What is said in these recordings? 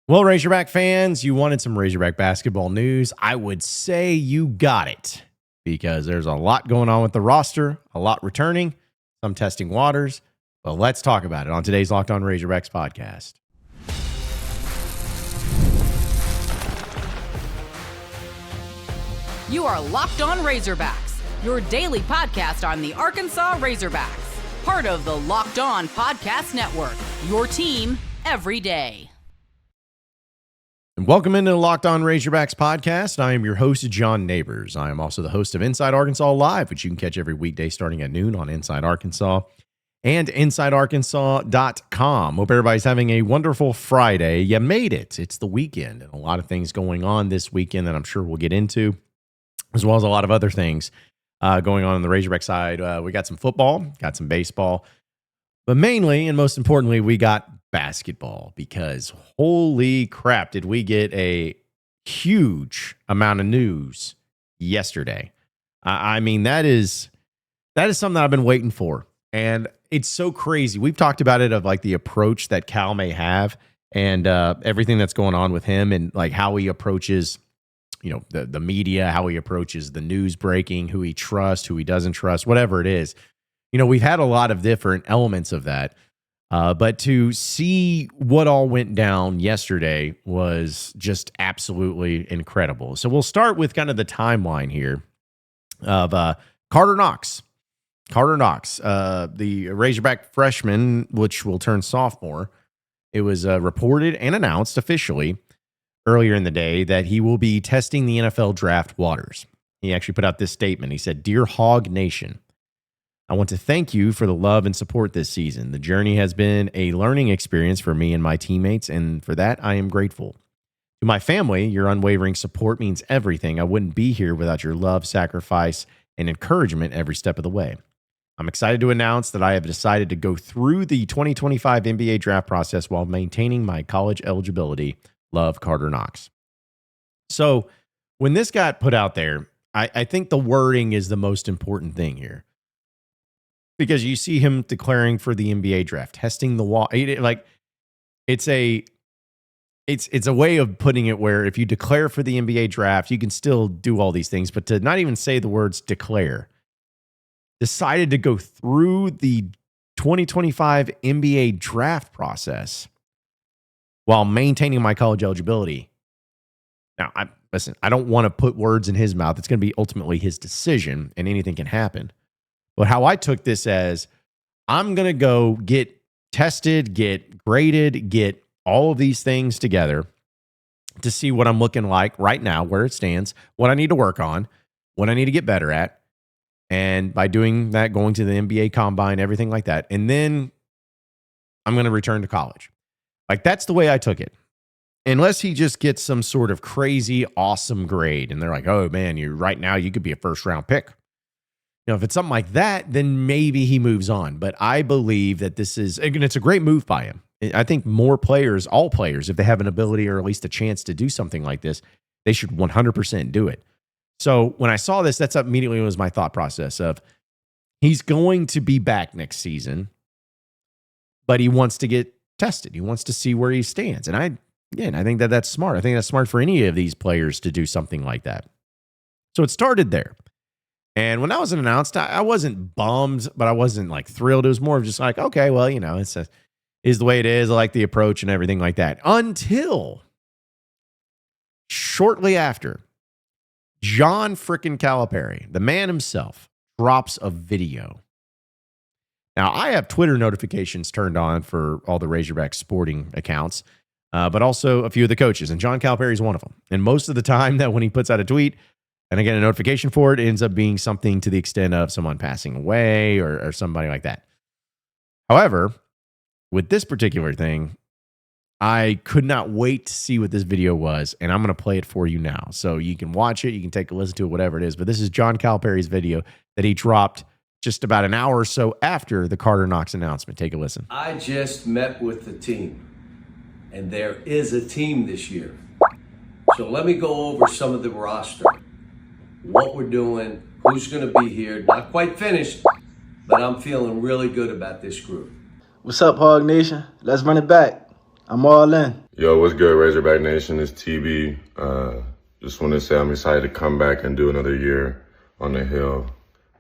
Well, Razorback fans, you wanted some Razorback basketball news. I would say you got it because there's a lot going on with the roster, a lot returning, some testing waters. Well, let's talk about it on today's Locked On Razorbacks podcast. You are Locked On Razorbacks, your daily podcast on the Arkansas Razorbacks, part of the Locked On Podcast Network, your team every day. And welcome into the Locked On Razorbacks podcast. I am your host, John Nabors. I am also the host of Inside Arkansas Live, which you can catch every weekday starting at noon on Inside Arkansas and InsideArkansas.com. Hope everybody's having a wonderful Friday. You made it. It's the weekend, and a lot of things going on this weekend that I'm sure we'll get into, as well as a lot of other things going on the Razorback side. We got some football, got some baseball, but mainly and most importantly, we got basketball, because holy crap, did we get a huge amount of news yesterday. I mean, that is something that I've been waiting for. And it's so crazy. We've talked about it, of like the approach that Cal may have and everything that's going on with him, and like how he approaches, you know, the media, how he approaches the news breaking, who he trusts, who he doesn't trust, whatever it is. You know, we've had a lot of different elements of that. But to see what all went down yesterday was just absolutely incredible. So we'll start with kind of the timeline here of Karter Knox. Karter Knox, the Razorback freshman, which will turn sophomore. It was reported and announced officially earlier in the day that he will be testing the NFL draft waters. He actually put out this statement. He said, "Dear Hog Nation, I want to thank you for the love and support this season. The journey has been a learning experience for me and my teammates, and for that, I am grateful. To my family, your unwavering support means everything. I wouldn't be here without your love, sacrifice, and encouragement every step of the way. I'm excited to announce that I have decided to go through the 2025 NBA draft process while maintaining my college eligibility. Love, Karter Knox." So when this got put out there, I think the wording is the most important thing here. Because you see him declaring for the NBA draft, testing the wall. Like, it's a way of putting it where if you declare for the NBA draft, you can still do all these things. But to not even say the words declare, decided to go through the 2025 NBA draft process while maintaining my college eligibility. Now, listen, I don't want to put words in his mouth. It's going to be ultimately his decision, and anything can happen. But how I took this as, I'm going to go get tested, get graded, get all of these things together to see what I'm looking like right now, where it stands, what I need to work on, what I need to get better at. And by doing that, going to the NBA combine, everything like that. And then I'm going to return to college. Like, that's the way I took it. Unless he just gets some sort of crazy, awesome grade. And they're like, oh man, right now you could be a first round pick. You know, if it's something like that, then maybe he moves on. But I believe that this is, and it's a great move by him. I think more players, all players, if they have an ability or at least a chance to do something like this, they should 100% do it. So when I saw this, that's immediately was my thought process of, he's going to be back next season, but he wants to get tested. He wants to see where he stands. And I think that that's smart. I think that's smart for any of these players to do something like that. So it started there. And when that was announced, I wasn't bummed, but I wasn't like thrilled. It was more of just like, okay, well, you know, is the way it is. I like the approach and everything like that. Until shortly after, John frickin' Calipari, the man himself, drops a video. Now, I have Twitter notifications turned on for all the Razorback sporting accounts, but also a few of the coaches. And John Calipari is one of them. And most of the time that when he puts out a tweet, and I get a notification for it, it ends up being something to the extent of someone passing away or somebody like that. However, with this particular thing, I could not wait to see what this video was, and I'm going to play it for you now. So you can watch it, you can take a listen to it, whatever it is. But this is John Calipari's video that he dropped just about an hour or so after the Karter Knox announcement. Take a listen. I just met with the team, and there is a team this year. So let me go over some of the roster. What we're doing, who's going to be here. Not quite finished, but I'm feeling really good about this group. What's up, Hog Nation? Let's run it back. I'm all in. Yo, what's good, Razorback Nation? It's TB. Just want to say I'm excited to come back and do another year on the hill.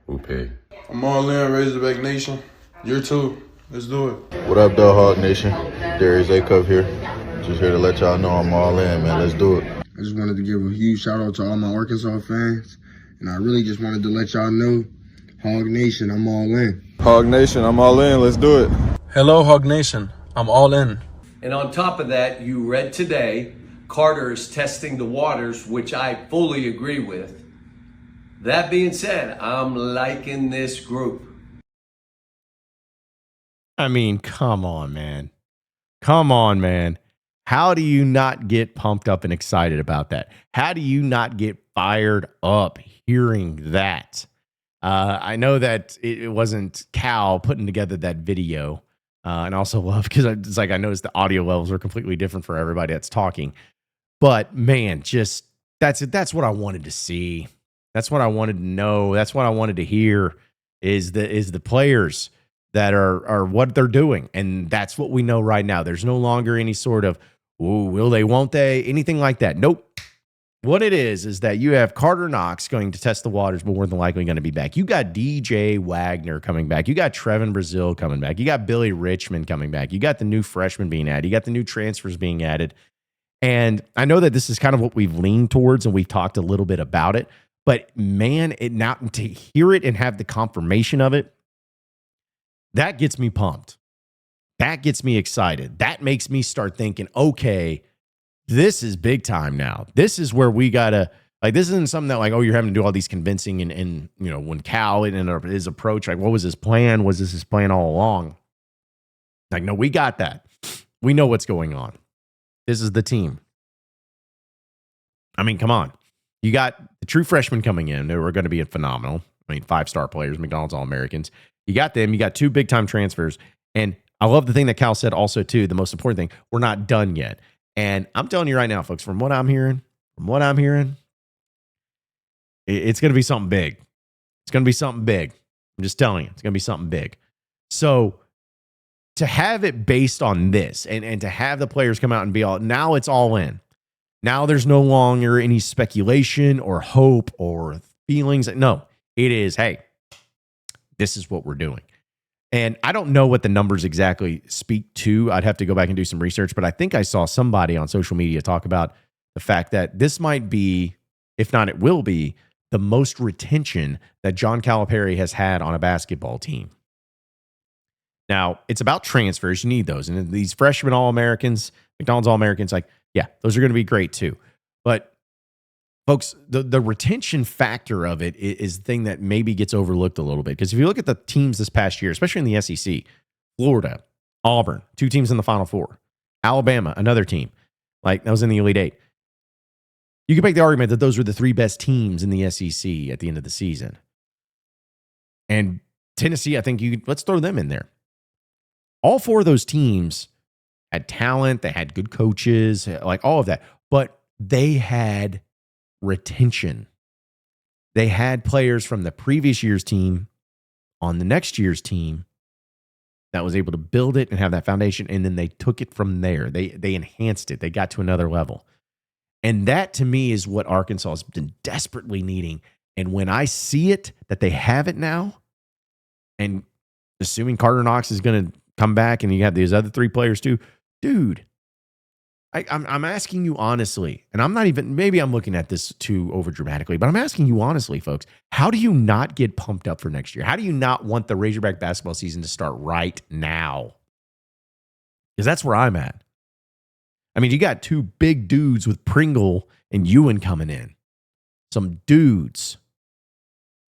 Whoopee. I'm all in, Razorback Nation. Year 2. Let's do it. What up, Dog Nation? Darius A-Cup here. Just here to let y'all know I'm all in, man. Let's do it. I just wanted to give a huge shout out to all my Arkansas fans. And I really just wanted to let y'all know, Hog Nation, I'm all in. Hog Nation, I'm all in. Let's do it. Hello, Hog Nation. I'm all in. And on top of that, you read today, Karter is testing the waters, which I fully agree with. That being said, I'm liking this group. I mean, come on, man. Come on, man. How do you not get pumped up and excited about that? How do you not get fired up hearing that? I know that it wasn't Cal putting together that video. And I also love, because it's like I noticed the audio levels are completely different for everybody that's talking. But man, just that's what I wanted to see. That's what I wanted to know. That's what I wanted to hear is the players that are what they're doing. And that's what we know right now. There's no longer any sort of, ooh, will they, won't they, anything like that. Nope. What it is that you have Karter Knox going to test the waters, more than likely going to be back. You got DJ Wagner coming back. You got Trevon Brazile coming back. You got Billy Richmond coming back. You got the new freshmen being added. You got the new transfers being added. And I know that this is kind of what we've leaned towards, and we've talked a little bit about it. But man, it now to hear it and have the confirmation of it, that gets me pumped. That gets me excited. That makes me start thinking, okay, this is big time now. This is where we gotta, like, this isn't something that, like, oh, you're having to do all these convincing and you know, when Cal and his approach, like, what was his plan? Was this his plan all along? Like, no, we got that. We know what's going on. This is the team. I mean, come on. You got the true freshmen coming in who are going to be phenomenal. I mean, 5-star players, McDonald's All-Americans. You got them. You got 2 big-time transfers. And I love the thing that Cal said also, too, the most important thing, we're not done yet. And I'm telling you right now, folks, from what I'm hearing, it's going to be something big. It's going to be something big. I'm just telling you, it's going to be something big. So to have it based on this and to have the players come out and be all, now it's all in. Now there's no longer any speculation or hope or feelings. No, it is, hey, this is what we're doing. And I don't know what the numbers exactly speak to. I'd have to go back and do some research, but I think I saw somebody on social media talk about the fact that this might be, if not it will be, the most retention that John Calipari has had on a basketball team. Now, it's about transfers. You need those. And these freshman All-Americans, McDonald's All-Americans, like, yeah, those are going to be great too. But folks, the retention factor of it is the thing that maybe gets overlooked a little bit. Because if you look at the teams this past year, especially in the SEC, Florida, Auburn, 2 teams in the Final Four, Alabama, another team, like that was in the Elite 8. You can make the argument that those were the 3 best teams in the SEC at the end of the season. And Tennessee, I think let's throw them in there. All 4 of those teams had talent, they had good coaches, like all of that, but they had retention. They had players from the previous year's team on the next year's team that was able to build it and have that foundation, and then they took it from there. They enhanced it. They got to another level. And that, to me, is what Arkansas has been desperately needing. And when I see it, that they have it now, and assuming Karter Knox is going to come back and you have these other 3 players too, dude, I'm asking you honestly, and I'm not even, maybe I'm looking at this too over dramatically, but I'm asking you honestly, folks, how do you not get pumped up for next year? How do you not want the Razorback basketball season to start right now? Because that's where I'm at. I mean, you got 2 big dudes with Pringle and Ewan coming in. Some dudes.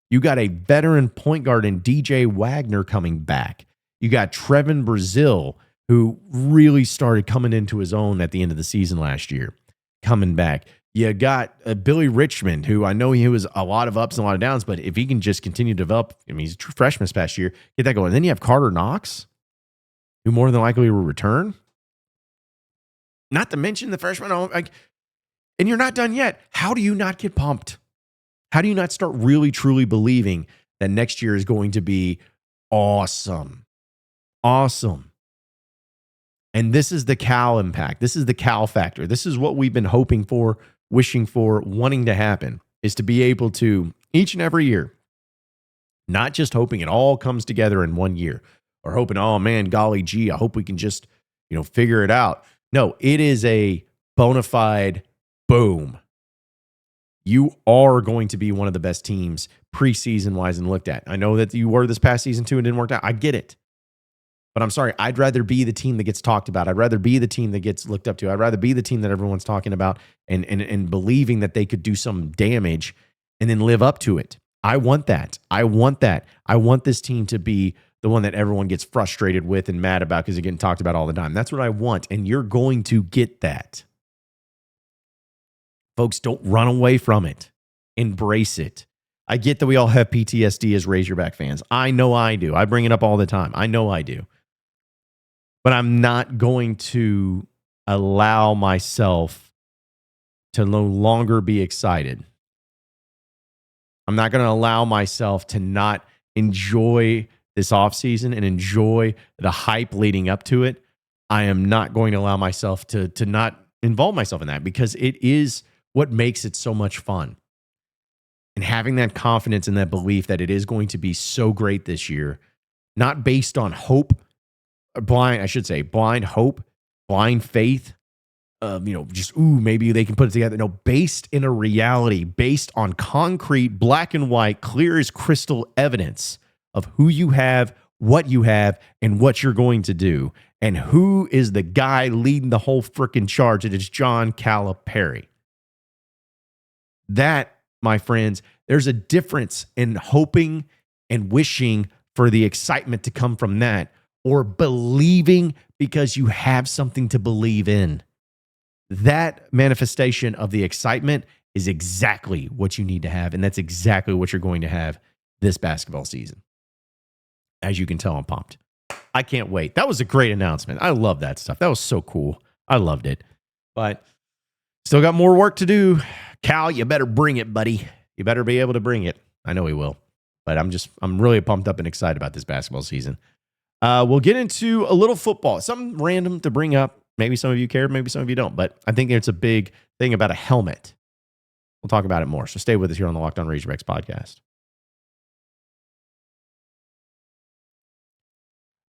You got a veteran point guard in DJ Wagner coming back. You got Trevon Brazile, who really started coming into his own at the end of the season last year, coming back. You got Billy Richmond, who I know he was a lot of ups and a lot of downs, but if he can just continue to develop, I mean, he's a true freshman this past year, get that going. And then you have Karter Knox, who more than likely will return. Not to mention the freshman, like, and you're not done yet. How do you not get pumped? How do you not start really, truly believing that next year is going to be awesome? Awesome. And this is the Cal impact. This is the Cal factor. This is what we've been hoping for, wishing for, wanting to happen, is to be able to each and every year, not just hoping it all comes together in one year or hoping, oh man, golly gee, I hope we can just, figure it out. No, it is a bona fide boom. You are going to be one of the best teams preseason wise and looked at. I know that you were this past season too and didn't work out. I get it. But I'm sorry, I'd rather be the team that gets talked about. I'd rather be the team that gets looked up to. I'd rather be the team that everyone's talking about and believing that they could do some damage and then live up to it. I want that. I want that. I want this team to be the one that everyone gets frustrated with and mad about because they're getting talked about all the time. That's what I want, and you're going to get that. Folks, don't run away from it. Embrace it. I get that we all have PTSD as Razorback fans. I know I do. I bring it up all the time. I know I do. But I'm not going to allow myself to no longer be excited. I'm not going to allow myself to not enjoy this offseason and enjoy the hype leading up to it. I am not going to allow myself to not involve myself in that because it is what makes it so much fun. And having that confidence and that belief that it is going to be so great this year, not based on hope, blind hope, blind faith, maybe they can put it together. No, based in a reality, based on concrete, black and white, clear as crystal evidence of who you have, what you have, and what you're going to do, and who is the guy leading the whole freaking charge. It is John Calipari. That, my friends, there's a difference in hoping and wishing for the excitement to come from that, or believing because you have something to believe in. That manifestation of the excitement is exactly what you need to have, and that's exactly what you're going to have this basketball season. As you can tell, I'm pumped. I can't wait. That was a great announcement. I love that stuff. That was so cool. I loved it. But still got more work to do. Cal, you better bring it, buddy. You better be able to bring it. I know he will. But I'm really pumped up and excited about this basketball season. We'll get into a little football. Something random to bring up. Maybe some of you care, maybe some of you don't. But I think it's a big thing about a helmet. We'll talk about it more. So stay with us here on the Locked On Razorbacks podcast.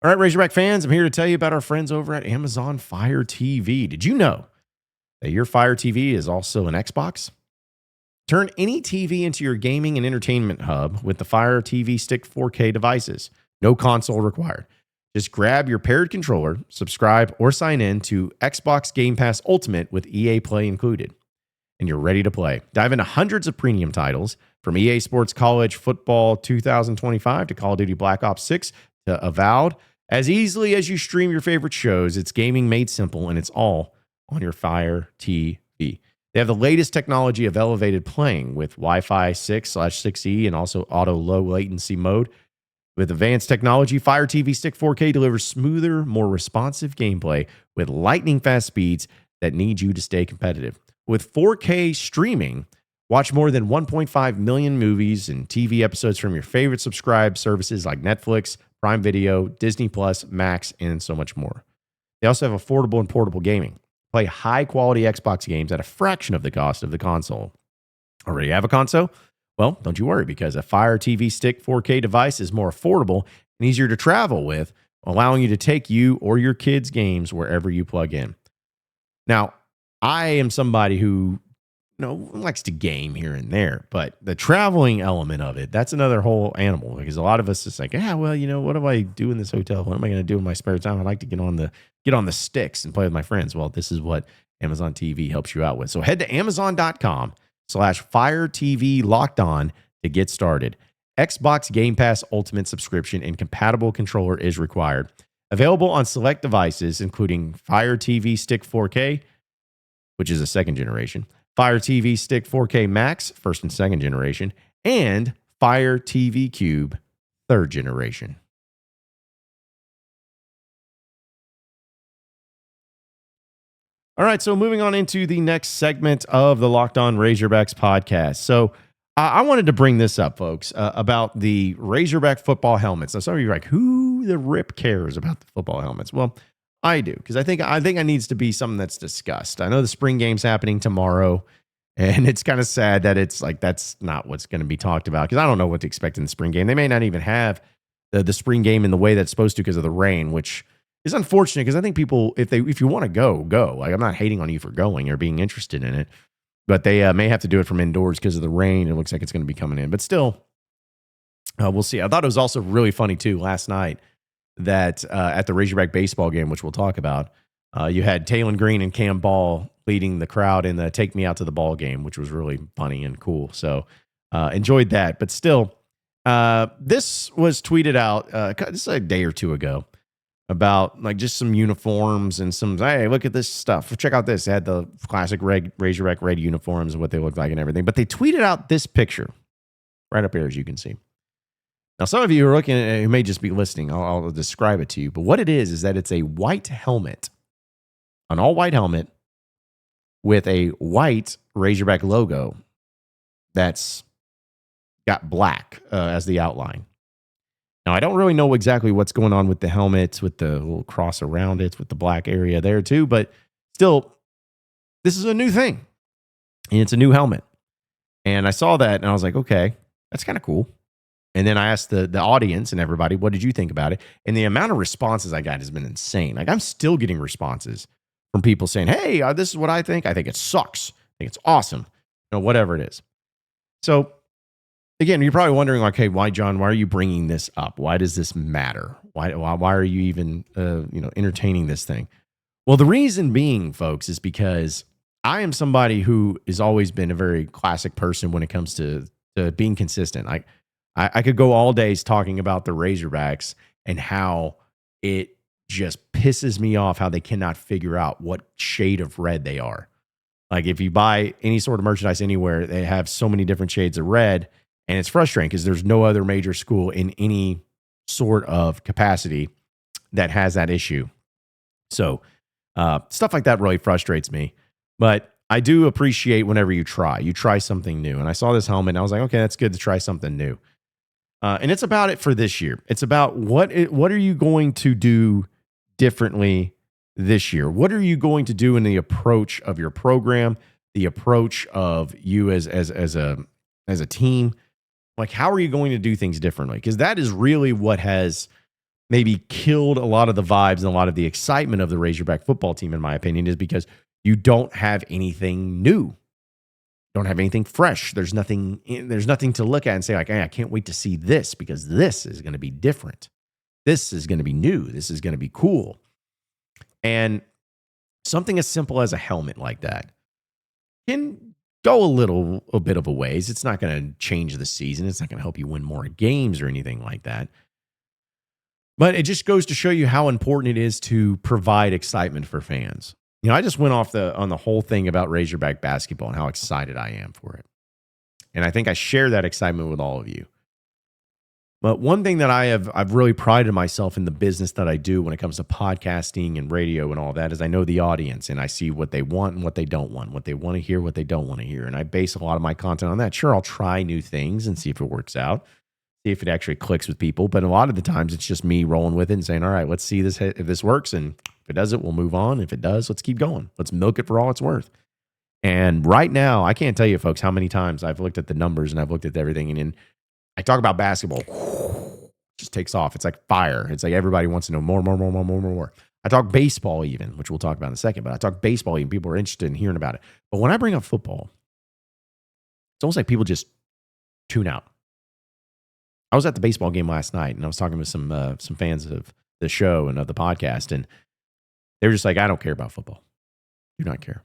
All right, Razorback fans, I'm here to tell you about our friends over at Amazon Fire TV. Did you know that your Fire TV is also an Xbox? Turn any TV into your gaming and entertainment hub with the Fire TV Stick 4K devices. No console required. Just grab your paired controller, subscribe, or sign in to Xbox Game Pass Ultimate with EA Play included, and you're ready to play. Dive into hundreds of premium titles from EA Sports College Football 2025 to Call of Duty Black Ops 6 to Avowed. As easily as you stream your favorite shows, it's gaming made simple, and it's all on your Fire TV. They have the latest technology of elevated playing with Wi-Fi 6/6E and also auto low latency mode. With advanced technology, Fire TV Stick 4K delivers smoother, more responsive gameplay with lightning-fast speeds that need you to stay competitive. With 4K streaming, watch more than 1.5 million movies and TV episodes from your favorite subscribed services like Netflix, Prime Video, Disney+, Max, and so much more. They also have affordable and portable gaming. Play high-quality Xbox games at a fraction of the cost of the console. Already have a console? Well, don't you worry, because a Fire TV Stick 4K device is more affordable and easier to travel with, allowing you to take you or your kids' games wherever you plug in. Now, I am somebody who likes to game here and there, but the traveling element of it, that's another whole animal, because a lot of us is like, what do I do in this hotel? What am I going to do in my spare time? I like to get on the sticks and play with my friends. Well, this is what Amazon TV helps you out with. So head to Amazon.com/Fire TV Locked On to get started. Xbox Game Pass Ultimate subscription and compatible controller is required. Available on select devices, including Fire TV Stick 4K, which is a second generation, Fire TV Stick 4K Max, first and second generation, and Fire TV Cube, third generation. All right, so moving on into the next segment of the Locked On Razorbacks podcast. So I wanted to bring this up, folks, about the Razorback football helmets. Now, some of you are like, who the rip cares about the football helmets? Well, I do, because I think it needs to be something that's discussed. I know the spring game's happening tomorrow, and it's kind of sad that it's like that's not what's going to be talked about, because I don't know what to expect in the spring game. They may not even have the spring game in the way that's supposed to because of the rain, which is unfortunate, because I think people, if you want to go. Like, I'm not hating on you for going or being interested in it, but they may have to do it from indoors because of the rain. It looks like it's going to be coming in, but still, we'll see. I thought it was also really funny too last night that at the Razorback baseball game, which we'll talk about, you had Taylon Green and Cam Ball leading the crowd in the "Take Me Out to the Ball" game, which was really funny and cool. So enjoyed that. But still, this was tweeted out just a day or two ago about like just some uniforms and some, hey, look at this stuff. Check out this. They had the classic Razorback red uniforms and what they look like and everything. But they tweeted out this picture right up here, as you can see. Now, some of you are looking at it, who may just be listening. I'll describe it to you. But what it is that it's a white helmet, an all-white helmet with a white Razorback logo that's got black as the outline. Now, I don't really know exactly what's going on with the helmet, with the little cross around it, with the black area there too, but still, this is a new thing, and it's a new helmet. And I saw that, and I was like, okay, that's kind of cool. And then I asked the audience and everybody, what did you think about it? And the amount of responses I got has been insane. Like, I'm still getting responses from people saying, hey, this is what I think. I think it sucks. I think it's awesome. Whatever it is. So, again, you're probably wondering, like, hey, why, John? Why are you bringing this up? Why does this matter? Why are you even, entertaining this thing? Well, the reason being, folks, is because I am somebody who has always been a very classic person when it comes to being consistent. I could go all days talking about the Razorbacks and how it just pisses me off how they cannot figure out what shade of red they are. Like, if you buy any sort of merchandise anywhere, they have so many different shades of red. And it's frustrating because there's no other major school in any sort of capacity that has that issue. So stuff like that really frustrates me. But I do appreciate whenever you try something new. And I saw this helmet and I was like, okay, that's good to try something new. And it's about it for this year. It's about what are you going to do differently this year? What are you going to do in the approach of your program, the approach of you as a team? Like, how are you going to do things differently? Because that is really what has maybe killed a lot of the vibes and a lot of the excitement of the Razorback football team, in my opinion, is because you don't have anything new. Don't have anything fresh. There's nothing to look at and say, like, hey, I can't wait to see this because this is going to be different. This is going to be new. This is going to be cool. And something as simple as a helmet like that can go a bit of a ways. It's not going to change the season. It's not going to help you win more games or anything like that. But it just goes to show you how important it is to provide excitement for fans. I just went off on the whole thing about Razorback basketball and how excited I am for it. And I think I share that excitement with all of you. But one thing that I've really prided myself in the business that I do when it comes to podcasting and radio and all that is I know the audience and I see what they want and what they don't want, what they want to hear, what they don't want to hear. And I base a lot of my content on that. Sure, I'll try new things and see if it works out, see if it actually clicks with people. But a lot of the times it's just me rolling with it and saying, all right, let's see if this works. And if it doesn't, we'll move on. If it does, let's keep going. Let's milk it for all it's worth. And right now, I can't tell you, folks, how many times I've looked at the numbers and I've looked at everything. And then I talk about basketball, it just takes off. It's like fire. It's like everybody wants to know more. I talk baseball even, which we'll talk about in a second. But I talk baseball even. People are interested in hearing about it. But when I bring up football, it's almost like people just tune out. I was at the baseball game last night, and I was talking with some fans of the show and of the podcast, and they were just like, I don't care about football. Do not care.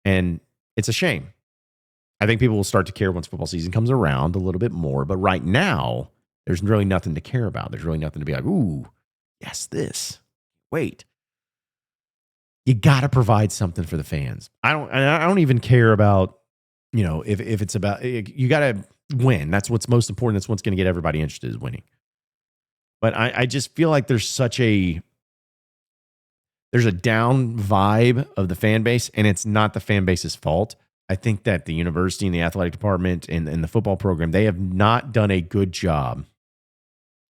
And it's a shame. I think people will start to care once football season comes around a little bit more. But right now, there's really nothing to care about. There's really nothing to be like, ooh, yes, this. Wait. You got to provide something for the fans. I don't even care about, if it's about, you got to win. That's what's most important. That's what's going to get everybody interested is winning. But I just feel like there's a down vibe of the fan base, and it's not the fan base's fault. I think that the university and the athletic department and the football program, they have not done a good job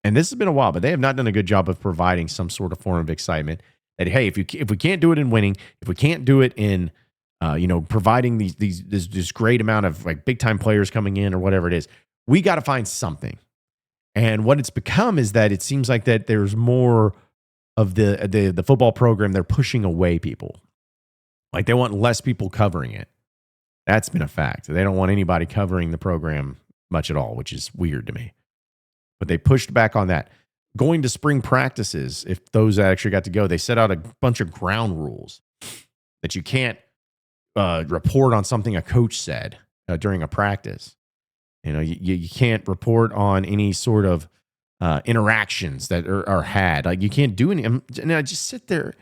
And this has been a while, but they have not done a good job of providing some sort of form of excitement that, hey, if we can't do it in winning, if we can't do it in providing this great amount of like big time players coming in or whatever it is, we got to find something. And what it's become is that it seems like that there's more of the football program. They're pushing away people. Like they want less people covering it. That's been a fact. They don't want anybody covering the program much at all, which is weird to me. But they pushed back on that. Going to spring practices, if those actually got to go, they set out a bunch of ground rules that you can't report on something a coach said during a practice. You can't report on any sort of interactions that are had. Like you can't do any. And I just sit there,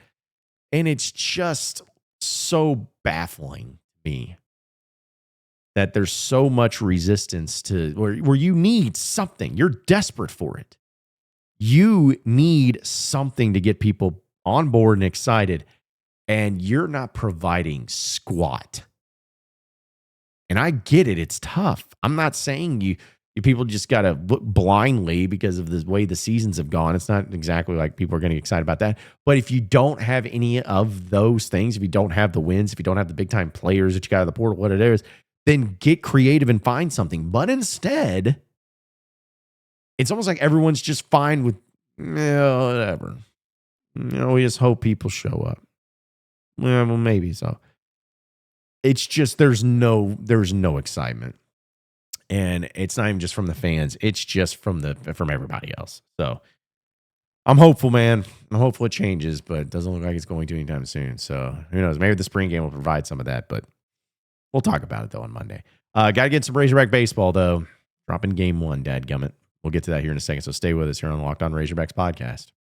and it's just so baffling to me that there's so much resistance to where you need something. You're desperate for it. You need something to get people on board and excited, and you're not providing squat. And I get it. It's tough. I'm not saying you people just got to look blindly because of the way the seasons have gone. It's not exactly like people are going to get excited about that. But if you don't have any of those things, if you don't have the wins, if you don't have the big time players that you got out of the portal, what it is, then get creative and find something. But instead, it's almost like everyone's just fine with whatever. We just hope people show up. Well, maybe so. It's just there's no excitement. And it's not even just from the fans. It's just from everybody else. So I'm hopeful, man. I'm hopeful it changes, but it doesn't look like it's going to anytime soon. So who knows? Maybe the spring game will provide some of that, but we'll talk about it, though, on Monday. Got to get some Razorback baseball, though. Dropping game 1, dadgummit. We'll get to that here in a second, so stay with us here on the Locked On Razorbacks podcast.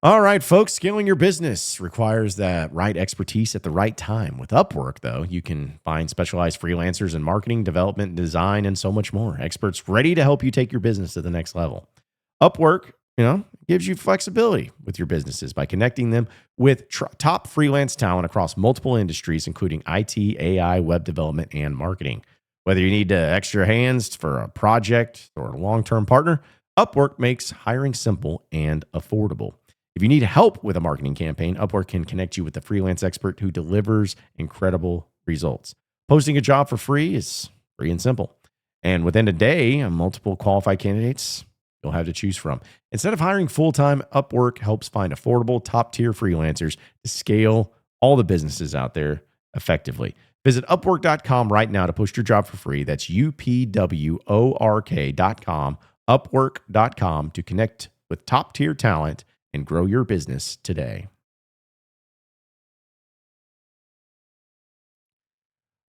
All right, folks, scaling your business requires that right expertise at the right time. With Upwork, though, you can find specialized freelancers in marketing, development, design, and so much more. Experts ready to help you take your business to the next level. Upwork, gives you flexibility with your businesses by connecting them with top freelance talent across multiple industries, including IT, AI, web development, and marketing. Whether you need extra hands for a project or a long-term partner, Upwork makes hiring simple and affordable. If you need help with a marketing campaign, Upwork can connect you with a freelance expert who delivers incredible results. Posting a job for free is free and simple. And within a day, multiple qualified candidates you'll have to choose from. Instead of hiring full-time, Upwork helps find affordable, top-tier freelancers to scale all the businesses out there effectively. Visit Upwork.com right now to post your job for free. That's UPWORK.com, Upwork.com to connect with top-tier talent and grow your business today.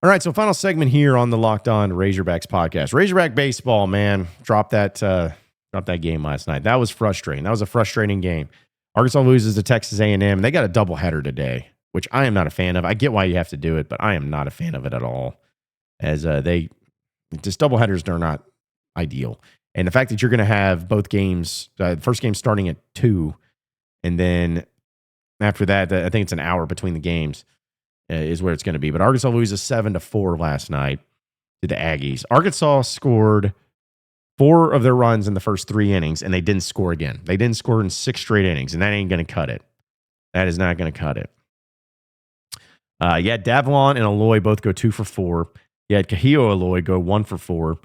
All right, so final segment here on the Locked On Razorbacks podcast. Razorback baseball, man, dropped that game last night. That was frustrating. That was a frustrating game. Arkansas loses to Texas A&M, and they got a doubleheader today, which I am not a fan of. I get why you have to do it, but I am not a fan of it at all. As doubleheaders are not ideal. And the fact that you're going to have both games, the first game starting at 2, and then after that, I think it's an hour between the games is where it's going to be. But Arkansas loses 7-4 last night to the Aggies. Arkansas scored 4 of their runs in the first 3 innings, and they didn't score again. They didn't score in 6 straight innings, and that ain't going to cut it. That is not going to cut it. Davlon and Aloy both go 2 for 4. You had Kahio Aloy go 1 for 4.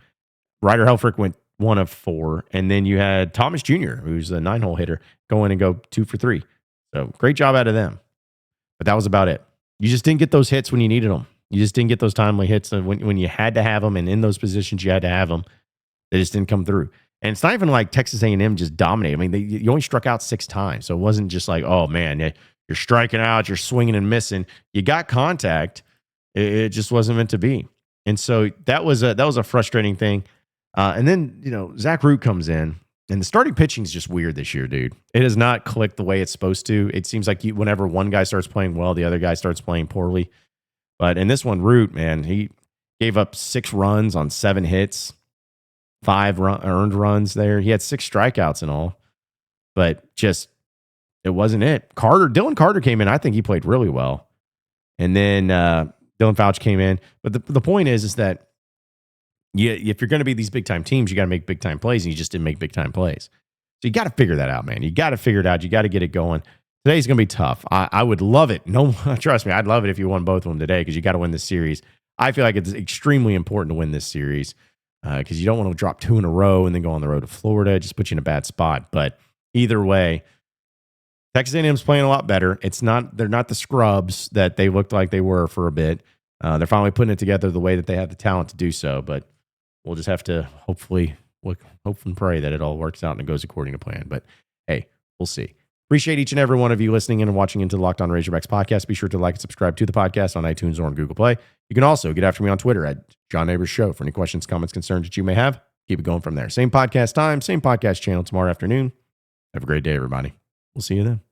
Ryder Helfrich went 1 of 4. And then you had Thomas Jr., who's a 9-hole hitter, go in and go 2 for 3. So great job out of them. But that was about it. You just didn't get those hits when you needed them. You just didn't get those timely hits when you had to have them, and in those positions you had to have them. They just didn't come through. And it's not even like Texas A&M just dominated. I mean, you only struck out 6 times. So it wasn't just like, oh, man, you're striking out, you're swinging and missing. You got contact. It just wasn't meant to be. And so that was a frustrating thing. And then, Zach Root comes in, and the starting pitching is just weird this year, dude. It has not clicked the way it's supposed to. It seems like whenever one guy starts playing well, the other guy starts playing poorly. But in this one, Root, man, he gave up 6 runs on 7 hits, 5 earned runs there. He had 6 strikeouts in all, but just it wasn't it. Dylan Karter came in. I think he played really well. And then Dylan Fouch came in. But the point is that if you're going to be these big time teams, you got to make big time plays, and you just didn't make big time plays. So you got to figure that out, man. You got to figure it out. You got to get it going. Today's going to be tough. I would love it. No, trust me, I'd love it if you won both of them today, because you got to win this series. I feel like it's extremely important to win this series, because you don't want to drop 2 in a row and then go on the road to Florida. It just puts you in a bad spot. But either way, Texas A&M's playing a lot better. They're not the scrubs that they looked like they were for a bit. They're finally putting it together the way that they have the talent to do so. But we'll just have to hope and pray that it all works out and it goes according to plan. But hey, we'll see. Appreciate each and every one of you listening in and watching into the Locked On Razorbacks podcast. Be sure to like and subscribe to the podcast on iTunes or on Google Play. You can also get after me on Twitter at John Nabors Show for any questions, comments, concerns that you may have. Keep it going from there. Same podcast time, same podcast channel tomorrow afternoon. Have a great day, everybody. We'll see you then.